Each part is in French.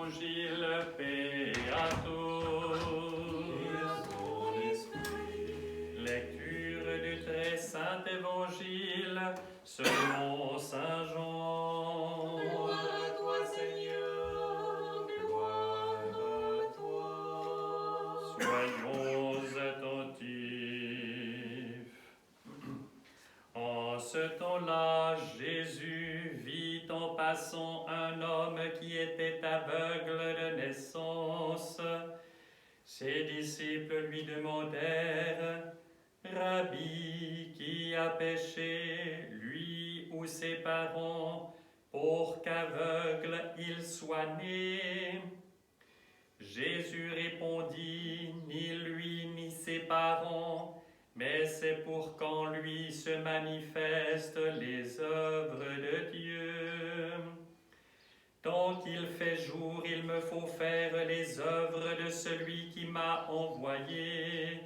Évangile, paix à tous. Et à ton esprit. Lecture du très saint Évangile selon saint Jean. Gloire à toi, Seigneur, gloire à toi. Soyons attentifs. En ce temps-là, Jésus vit en passant un homme qui était aveugle de naissance. Ses disciples lui demandèrent: Rabbi, qui a péché, lui ou ses parents, pour qu'aveugle il soit né? Jésus répondit: Ni lui ni ses parents, mais c'est pour qu'en lui se manifestent les œuvres de Dieu. Tant qu'il fait jour, il me faut faire les œuvres de celui qui m'a envoyé.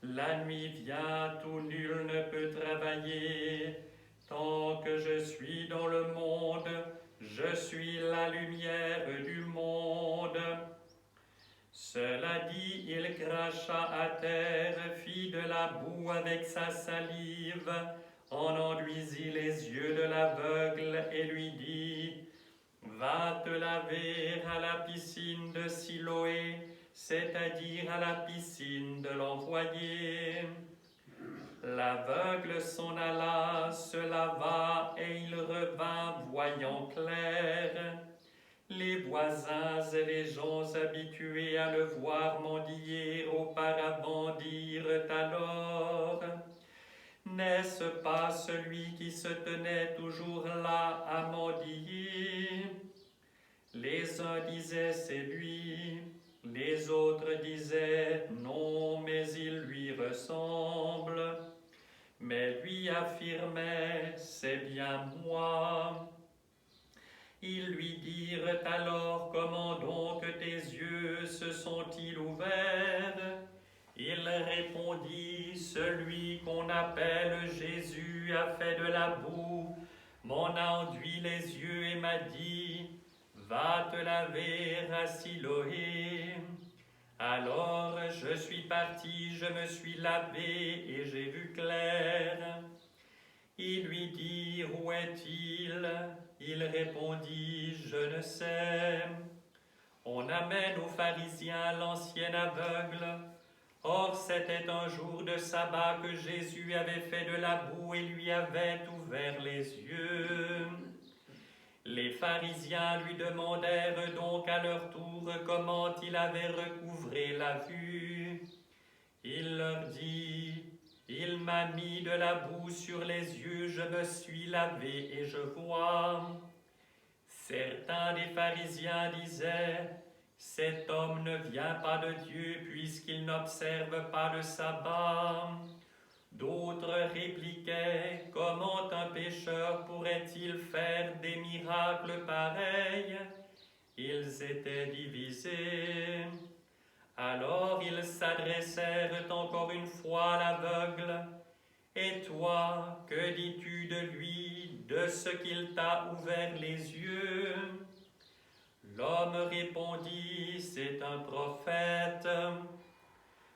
La nuit vient où nul ne peut travailler. Tant que je suis dans le monde, je suis la lumière du monde. Cela dit, il cracha à terre, fit de la boue avec sa salive, en enduisit les yeux de l'aveugle et lui dit: Va te laver à la piscine de Siloé, c'est-à-dire à la piscine de l'envoyé. L'aveugle s'en alla, se lava et il revint voyant clair. Les voisins et les gens habitués à le voir mendier auparavant dirent alors: N'est-ce pas celui qui se tenait toujours là à mendier? Les uns disaient: C'est lui. Les autres disaient: Non, mais il lui ressemble. Mais lui affirmait: C'est bien moi. Ils lui dirent alors: Comment donc tes yeux se sont-ils ouverts? Il répondit: Celui qu'on appelle Jésus a fait de la boue, m'en a enduit les yeux et m'a dit: Va te laver à Siloé. Alors je suis parti, je me suis lavé et j'ai vu clair. Il lui dit: Où est-il? Il répondit: Je ne sais. On amène aux pharisiens l'ancien aveugle. Or c'était un jour de sabbat que Jésus avait fait de la boue et lui avait ouvert les yeux. Les pharisiens lui demandèrent donc à leur tour comment il avait recouvré la vue. Il leur dit: Il m'a mis de la boue sur les yeux, je me suis lavé et je vois. Certains des pharisiens disaient: Cet homme ne vient pas de Dieu puisqu'il n'observe pas le sabbat. D'autres répliquaient: Comment un pécheur pourrait-il faire des miracles pareils? Ils étaient divisés. Alors ils s'adressèrent encore une fois à l'aveugle: Et toi, que dis-tu de lui, de ce qu'il t'a ouvert les yeux? L'homme répondit: C'est un prophète.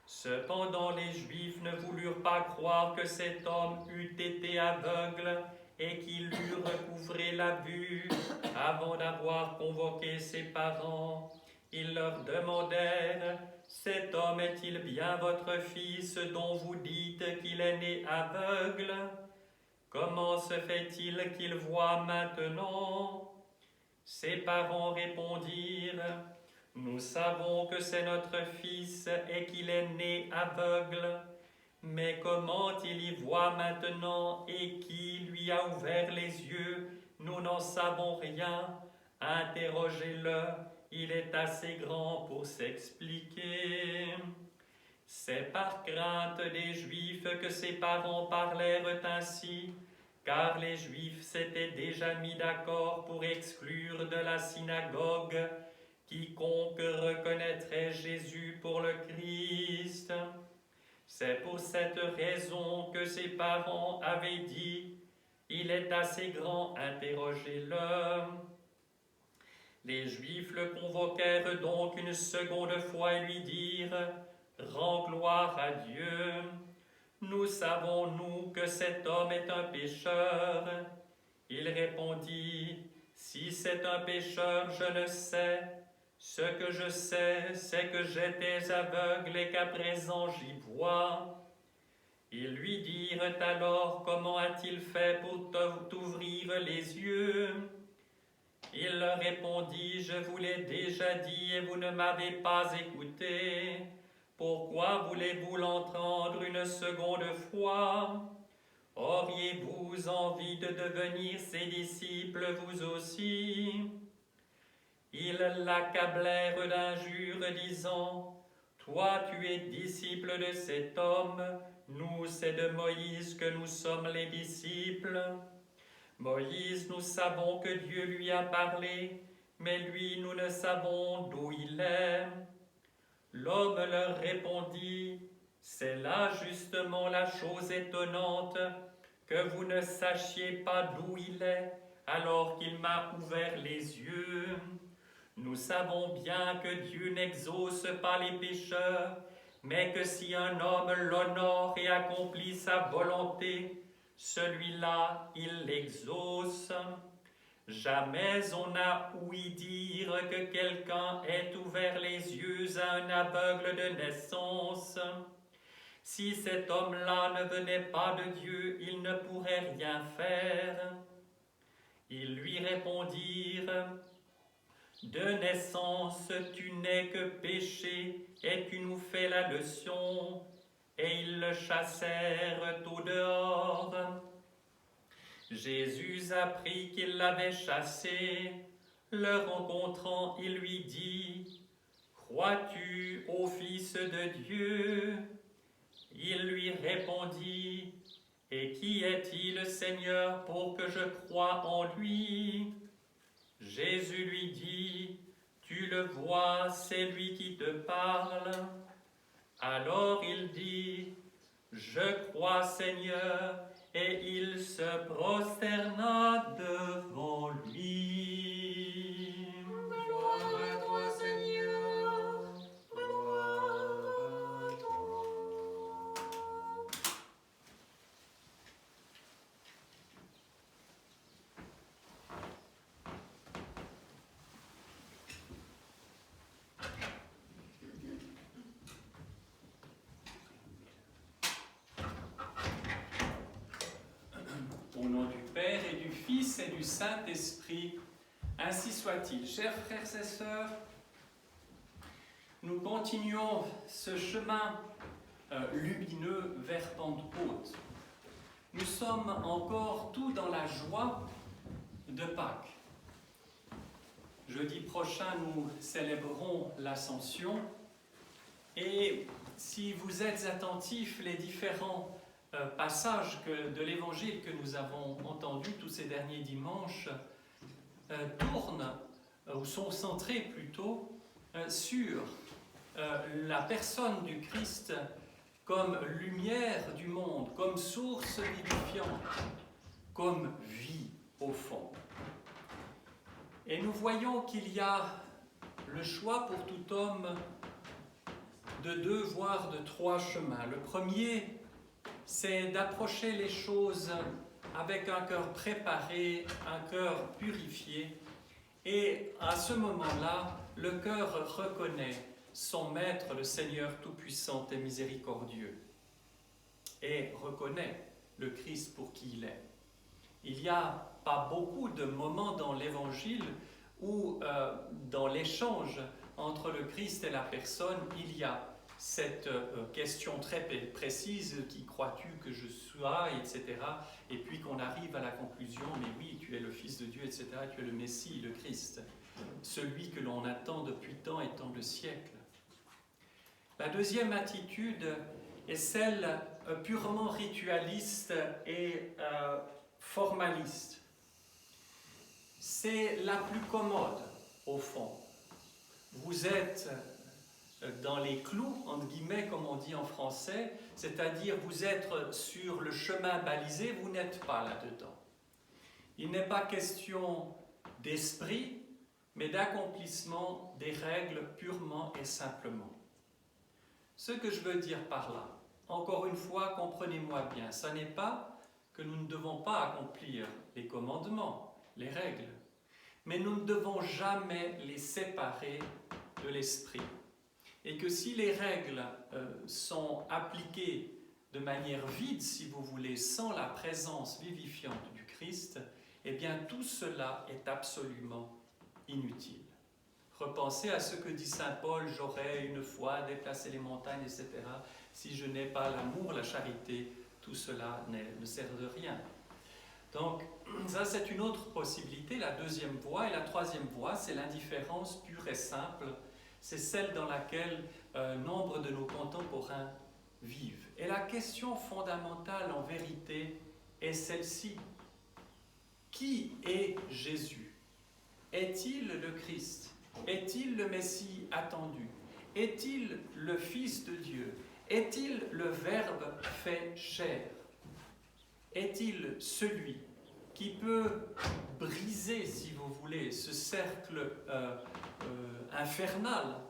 Cependant les Juifs ne voulurent pas croire que cet homme eût été aveugle et qu'il eût recouvré la vue avant d'avoir convoqué ses parents. Ils leur demandèrent: Cet homme est-il bien votre fils dont vous dites qu'il est né aveugle? Comment se fait-il qu'il voit maintenant? Ses parents répondirent: Nous savons que c'est notre fils et qu'il est né aveugle, mais comment il y voit maintenant et qui lui a ouvert les yeux, nous n'en savons rien. Interrogez-le, il est assez grand pour s'expliquer. C'est par crainte des Juifs que ses parents parlèrent ainsi, car les Juifs s'étaient déjà mis d'accord pour exclure de la synagogue quiconque reconnaîtrait Jésus pour le Christ. C'est pour cette raison que ses parents avaient dit: Il est assez grand, interrogez-le. Les Juifs le convoquèrent donc une seconde fois et lui dirent « Rends gloire à Dieu. Nous savons, nous, que cet homme est un pécheur. » Il répondit « Si c'est un pécheur, je ne sais. Ce que je sais, c'est que j'étais aveugle et qu'à présent j'y vois. » Ils lui dirent alors « Comment a-t-il fait pour t'ouvrir les yeux ?» Il leur répondit « Je vous l'ai déjà dit et vous ne m'avez pas écouté. Pourquoi voulez-vous l'entendre une seconde fois? Auriez-vous envie de devenir ses disciples vous aussi ?» Ils l'accablèrent d'injures, disant « Toi, tu es disciple de cet homme, nous, c'est de Moïse que nous sommes les disciples. Moïse, nous savons que Dieu lui a parlé, mais lui, nous ne savons d'où il est. » L'homme leur répondit « C'est là justement la chose étonnante, que vous ne sachiez pas d'où il est, alors qu'il m'a ouvert les yeux. Nous savons bien que Dieu n'exauce pas les pécheurs, mais que si un homme l'honore et accomplit sa volonté, celui-là, il l'exauce. Jamais on n'a ouï dire que quelqu'un ait ouvert les yeux à un aveugle de naissance. Si cet homme-là ne venait pas de Dieu, il ne pourrait rien faire. » Ils lui répondirent « De naissance, tu n'es que péché et tu nous fais la leçon. » Et ils le chassèrent au dehors. Jésus apprit qu'il l'avait chassé. Le rencontrant, il lui dit « Crois-tu au Fils de Dieu ?» Il lui répondit « Et qui est-il, Seigneur, pour que je croie en lui ?» Jésus lui dit « Tu le vois, c'est lui qui te parle. » Alors il dit « Je crois, Seigneur », et il se prosterna devant lui. Gloire à toi, Seigneur. Gloire à toi. Au nom du Père et du Fils et du Saint-Esprit, ainsi soit-il. Chers frères et sœurs, nous continuons ce chemin lumineux vers Pentecôte. Nous sommes encore tout dans la joie de Pâques. Jeudi prochain, nous célébrerons l'Ascension. Et si vous êtes attentifs, les différents passages de l'Évangile que nous avons entendus tous ces derniers dimanches tournent, ou sont centrés plutôt, sur la personne du Christ comme lumière du monde, comme source vivifiante, comme vie au fond. Et nous voyons qu'il y a le choix pour tout homme de 2 voire de 3 chemins. Le premier, c'est d'approcher les choses avec un cœur préparé, un cœur purifié. Et à ce moment-là, le cœur reconnaît son Maître, le Seigneur Tout-Puissant et Miséricordieux, et reconnaît le Christ pour qui il est. Il n'y a pas beaucoup de moments dans l'Évangile où, dans l'échange entre le Christ et la personne, il y a cette question très précise, qui crois-tu que je sois, etc. Et puis qu'on arrive à la conclusion, mais oui, tu es le Fils de Dieu, etc. Tu es le Messie, le Christ, celui que l'on attend depuis tant et tant de siècles. La deuxième attitude est celle purement ritualiste et formaliste. C'est la plus commode, au fond. Vous êtes dans les clous, entre guillemets, comme on dit en français, c'est-à-dire vous êtes sur le chemin balisé, vous n'êtes pas là-dedans. Il n'est pas question d'esprit, mais d'accomplissement des règles purement et simplement. Ce que je veux dire par là, encore une fois, comprenez-moi bien, ce n'est pas que nous ne devons pas accomplir les commandements, les règles, mais nous ne devons jamais les séparer de l'esprit. Et que si les règles sont appliquées de manière vide, si vous voulez, sans la présence vivifiante du Christ, eh bien tout cela est absolument inutile. Repensez à ce que dit saint Paul, j'aurais une fois déplacé les montagnes, etc. Si je n'ai pas l'amour, la charité, tout cela ne sert de rien. Donc, ça c'est une autre possibilité, la deuxième voie. Et la troisième voie, c'est l'indifférence pure et simple. C'est celle dans laquelle nombre de nos contemporains vivent. Et la question fondamentale, en vérité, est celle-ci. Qui est Jésus? Est-il le Christ? Est-il le Messie attendu? Est-il le Fils de Dieu? Est-il le Verbe fait chair? Est-il celui qui peut briser, si vous voulez, ce cercle infernal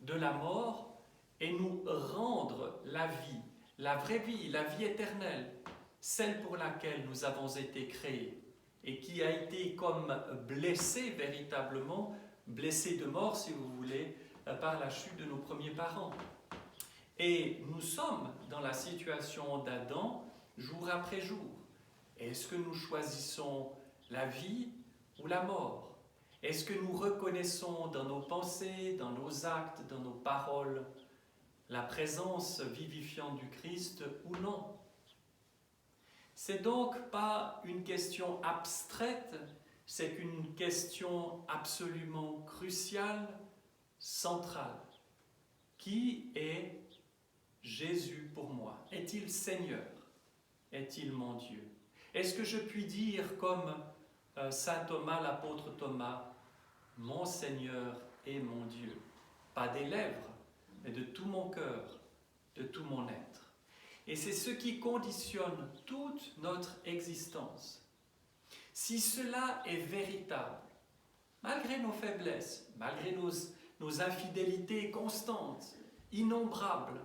de la mort et nous rendre la vie, la vraie vie, la vie éternelle, celle pour laquelle nous avons été créés et qui a été comme blessée véritablement, blessée de mort, si vous voulez, par la chute de nos premiers parents. Et nous sommes dans la situation d'Adam jour après jour. Est-ce que nous choisissons la vie ou la mort? Est-ce que nous reconnaissons dans nos pensées, dans nos actes, dans nos paroles, la présence vivifiante du Christ ou non? C'est donc pas une question abstraite, c'est une question absolument cruciale, centrale. Qui est Jésus pour moi? Est-il Seigneur? Est-il mon Dieu? Est-ce que je puis dire comme saint Thomas, l'apôtre Thomas, mon Seigneur et mon Dieu? Pas des lèvres, mais de tout mon cœur, de tout mon être. Et c'est ce qui conditionne toute notre existence. Si cela est véritable, malgré nos faiblesses, malgré nos infidélités constantes, innombrables,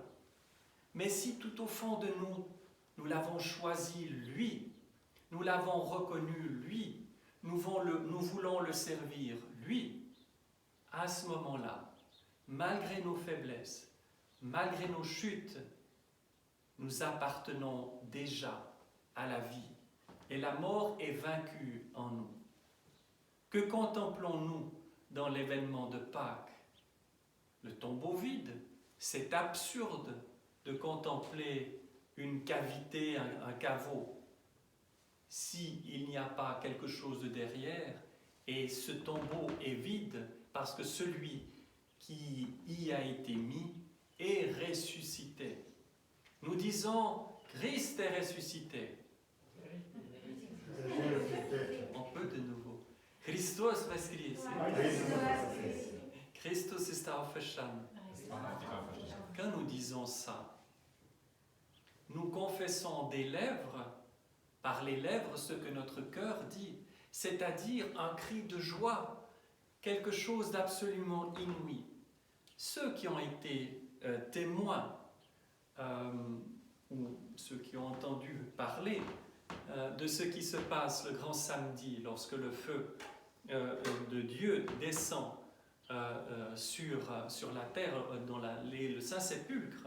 mais si tout au fond de nous, nous l'avons choisi lui, nous l'avons reconnu lui, nous voulons le servir lui, à ce moment-là, malgré nos faiblesses, malgré nos chutes, nous appartenons déjà à la vie et la mort est vaincue en nous. Que contemplons-nous dans l'événement de Pâques? Le tombeau vide. C'est absurde de contempler une cavité, un caveau, s'il n'y a pas quelque chose de derrière, et ce tombeau est vide parce que celui qui y a été mis est ressuscité. Nous disons, Christ est ressuscité. On peut de nouveau. Christus voskreser. Christus ist auferstanden. Quand nous disons ça, nous confessons des lèvres, par les lèvres, ce que notre cœur dit, c'est-à-dire un cri de joie, quelque chose d'absolument inouï. Ceux qui ont été témoins, ou ceux qui ont entendu parler de ce qui se passe le grand samedi, lorsque le feu de Dieu descend sur la terre, dans le Saint-Sépulcre,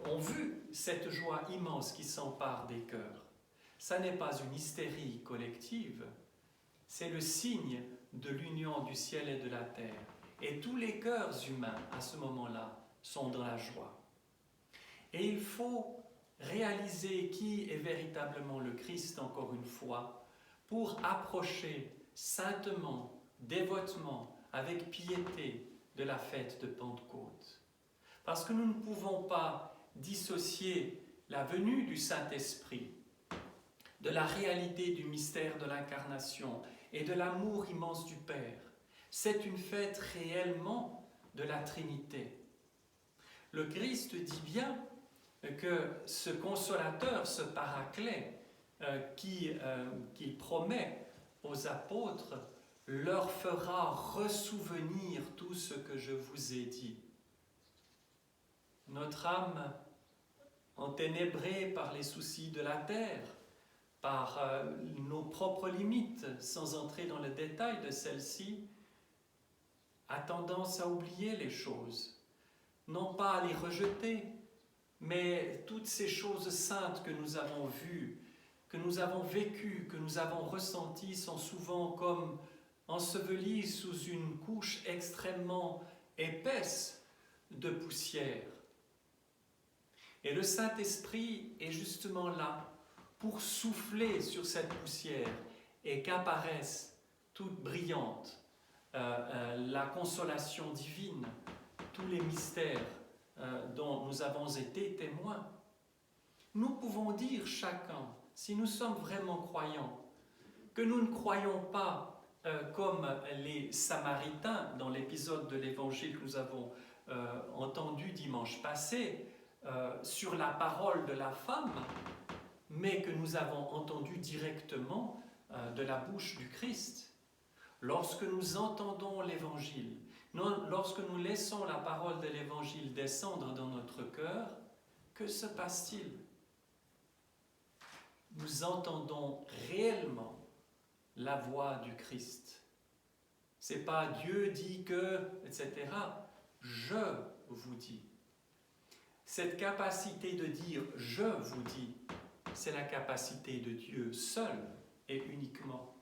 ont vu cette joie immense qui s'empare des cœurs. Ça n'est pas une hystérie collective, c'est le signe de l'union du ciel et de la terre. Et tous les cœurs humains, à ce moment-là, sont dans la joie. Et il faut réaliser qui est véritablement le Christ, encore une fois, pour approcher saintement, dévotement, avec piété de la fête de Pentecôte. Parce que nous ne pouvons pas dissocier la venue du Saint-Esprit de la réalité du mystère de l'incarnation et de l'amour immense du Père. C'est une fête réellement de la Trinité. Le Christ dit bien que ce consolateur, ce paraclet qu'il promet aux apôtres, leur fera ressouvenir tout ce que je vous ai dit. Notre âme, enténébrée par les soucis de la terre, par nos propres limites, sans entrer dans le détail de celles-ci, a tendance à oublier les choses, non pas à les rejeter, mais toutes ces choses saintes que nous avons vues, que nous avons vécues, que nous avons ressenties, sont souvent comme ensevelies sous une couche extrêmement épaisse de poussière. Et le Saint-Esprit est justement là pour souffler sur cette poussière et qu'apparaisse toute brillante la consolation divine, tous les mystères dont nous avons été témoins. Nous pouvons dire chacun, si nous sommes vraiment croyants, que nous ne croyons pas comme les Samaritains dans l'épisode de l'Évangile que nous avons entendu dimanche passé, sur la parole de la femme, mais que nous avons entendu directement de la bouche du Christ. Lorsque nous entendons l'Évangile, lorsque nous laissons la parole de l'Évangile descendre dans notre cœur, que se passe-t-il? Nous entendons réellement la voix du Christ. C'est pas Dieu dit que, etc. Je vous dis. Cette capacité de dire « je vous dis », c'est la capacité de Dieu seul et uniquement.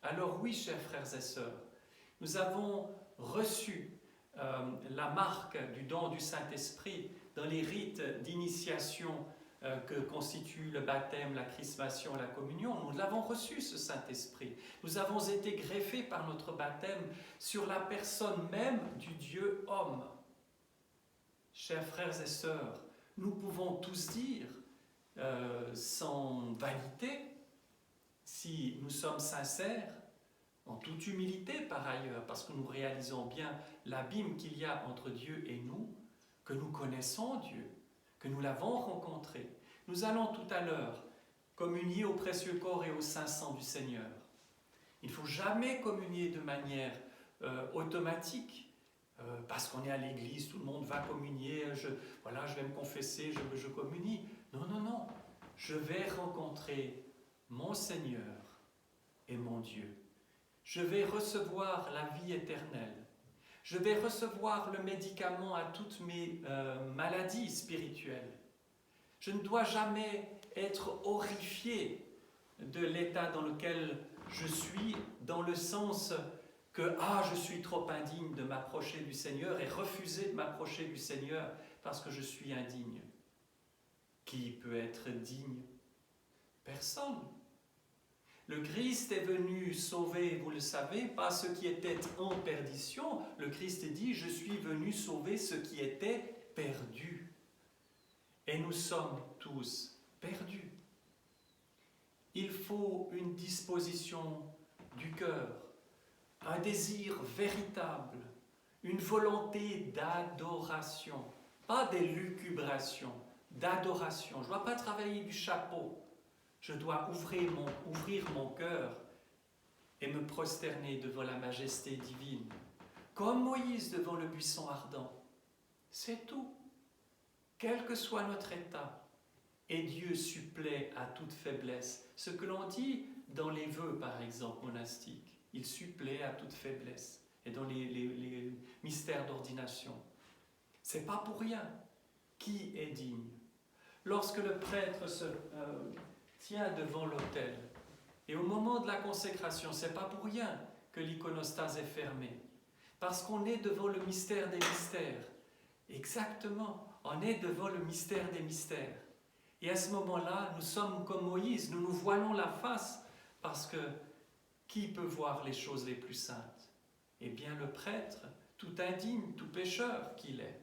Alors oui, chers frères et sœurs, nous avons reçu la marque du don du Saint-Esprit dans les rites d'initiation que constituent le baptême, la chrismation, la communion. Nous l'avons reçu, ce Saint-Esprit. Nous avons été greffés par notre baptême sur la personne même du Dieu homme. Chers frères et sœurs, nous pouvons tous dire, sans vanité, si nous sommes sincères, en toute humilité par ailleurs, parce que nous réalisons bien l'abîme qu'il y a entre Dieu et nous, que nous connaissons Dieu, que nous l'avons rencontré. Nous allons tout à l'heure communier au précieux corps et au saint sang du Seigneur. Il ne faut jamais communier de manière automatique, parce qu'on est à l'église, tout le monde va communier, je vais me confesser, je communie. Non, non, non. Je vais rencontrer mon Seigneur et mon Dieu. Je vais recevoir la vie éternelle. Je vais recevoir le médicament à toutes mes maladies spirituelles. Je ne dois jamais être horrifié de l'état dans lequel je suis, dans le sens que je suis trop indigne de m'approcher du Seigneur et refuser de m'approcher du Seigneur parce que je suis indigne. Qui peut être digne? Personne. Le Christ est venu sauver, vous le savez, pas ce qui était en perdition. Le Christ dit, je suis venu sauver ce qui était perdu. Et nous sommes tous perdus. Il faut une disposition du cœur, un désir véritable, une volonté d'adoration, pas d'élucubration, d'adoration. Je ne dois pas travailler du chapeau. Je dois ouvrir mon cœur et me prosterner devant la majesté divine, comme Moïse devant le buisson ardent. C'est tout, quel que soit notre état. Et Dieu supplée à toute faiblesse. Ce que l'on dit dans les vœux, par exemple, monastiques, il supplée à toute faiblesse. Et dans les mystères d'ordination. C'est pas pour rien. Qui est digne? Lorsque le prêtre se tient devant l'autel, et au moment de la consécration, c'est pas pour rien que l'iconostase est fermée, parce qu'on est devant le mystère des mystères. Exactement, on est devant le mystère des mystères. Et à ce moment-là, nous sommes comme Moïse, nous nous voilons la face, parce que qui peut voir les choses les plus saintes? Eh bien le prêtre, tout indigne, tout pécheur qu'il est.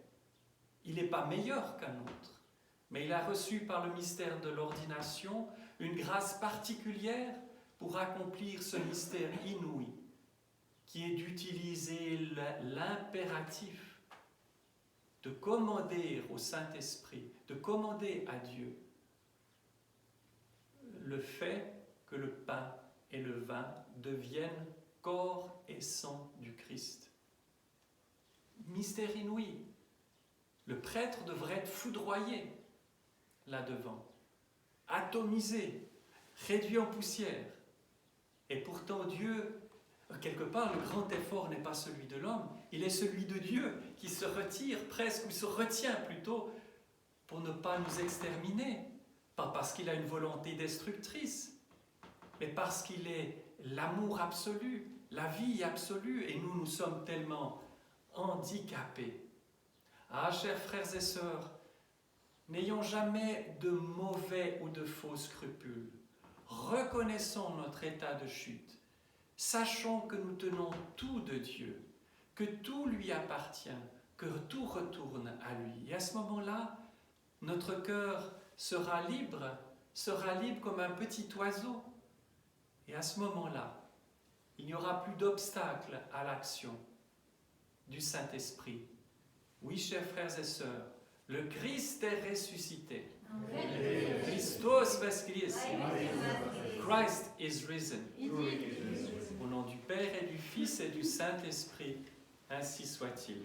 Il n'est pas meilleur qu'un autre, mais il a reçu par le mystère de l'ordination une grâce particulière pour accomplir ce mystère inouï, qui est d'utiliser l'impératif, de commander au Saint-Esprit, de commander à Dieu le fait que le pain et le vin deviennent corps et sang du Christ. Mystère inouï. Le prêtre devrait être foudroyé là-devant, atomisé, réduit en poussière. Et pourtant Dieu, quelque part, le grand effort n'est pas celui de l'homme, il est celui de Dieu qui se retire presque, ou se retient plutôt, pour ne pas nous exterminer. Pas parce qu'il a une volonté destructrice, mais parce qu'il est l'amour absolu, la vie absolue, et nous sommes tellement handicapés. Ah, chers frères et sœurs, n'ayons jamais de mauvais ou de faux scrupules. Reconnaissons notre état de chute. Sachons que nous tenons tout de Dieu, que tout lui appartient, que tout retourne à lui. Et à ce moment-là, notre cœur sera libre comme un petit oiseau. Et à ce moment-là, il n'y aura plus d'obstacle à l'action du Saint-Esprit. Oui, chers frères et sœurs, le Christ est ressuscité. Christos veskris. Christ is risen. Au nom du Père et du Fils et du Saint-Esprit, ainsi soit-il.